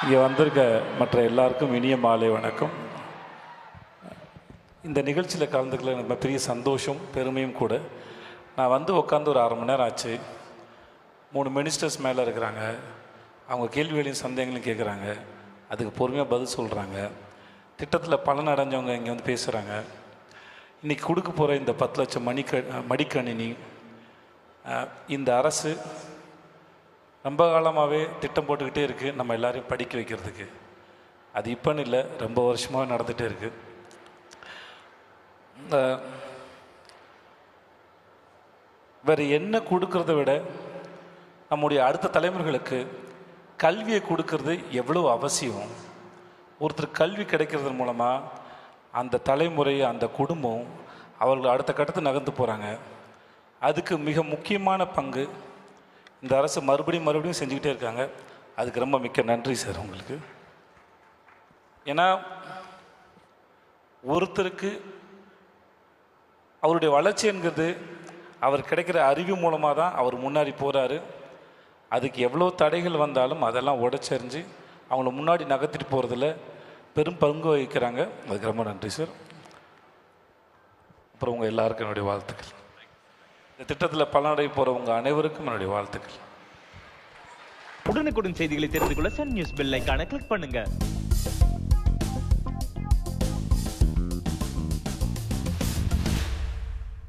இங்கே வந்திருக்க மற்ற எல்லாருக்கும் இனிய மாலை வணக்கம். இந்த நிகழ்ச்சியில் கலந்துக்கல எனக்கு பெரிய சந்தோஷம் பெருமையும் கூட. நான் வந்து உட்காந்து ஒரு அரை மணி நேரம் ஆச்சு. 3 மினிஸ்டர்ஸ் மேலே இருக்கிறாங்க. அவங்க கேள்விகளையும் சந்தேகங்களையும் கேட்குறாங்க. அதுக்கு பொறுமையாக பதில் சொல்கிறாங்க. திட்டத்தில் பலன் அடைஞ்சவங்க இங்கே வந்து பேசுகிறாங்க. இன்றைக்கி கொடுக்க போகிற இந்த 10 லட்சம் மடிக்கணினி இந்த அரசு ரொம்ப காலமாகவே திட்டம் போட்டுக்கிட்டே இருக்குது நம்ம எல்லோரையும் படிக்க வைக்கிறதுக்கு. அது இப்போன்னு இல்லை, ரொம்ப வருஷமாக நடந்துகிட்டே இருக்குது. வேறு என்ன கொடுக்கறத விட நம்முடைய அடுத்த தலைமுறைகளுக்கு கல்வியை கொடுக்கறது எவ்வளோ அவசியம். ஒருத்தர் கல்வி கிடைக்கிறது மூலமாக அந்த தலைமுறை அந்த குடும்பம் அவர்கள் அடுத்த கட்டத்தை நகர்ந்து போகிறாங்க. அதுக்கு மிக முக்கியமான பங்கு இந்த அரசு மறுபடியும் செஞ்சுக்கிட்டே இருக்காங்க. அதுக்கு ரொம்ப மிக்க நன்றி சார் உங்களுக்கு. ஏன்னா ஒருத்தருக்கு அவருடைய வளர்ச்சி என்கிறது அவர் கிடைக்கிற அறிவு மூலமாக தான் அவர் முன்னாடி போகிறாரு. அதுக்கு எவ்வளோ தடைகள் வந்தாலும் அதெல்லாம் உடைச்சறிஞ்சு அவங்கள முன்னாடி நகர்த்திட்டு போகிறதுல பெரும் பங்கு வகிக்கிறாங்க. அதுக்கு ரொம்ப நன்றி சார். அப்புறம் உங்கள் எல்லாருக்கும் என்னுடைய வாழ்த்துக்கள். இந்த திட்டத்தில் பலனடைய போகிறவங்க அனைவருக்கும் என்னுடைய வாழ்த்துக்கள். உடனுக்குடன் செய்திகளை தெரிந்து கொள்ள சன் நியூஸ் பெல் ஐகானை கிளிக் பண்ணுங்க.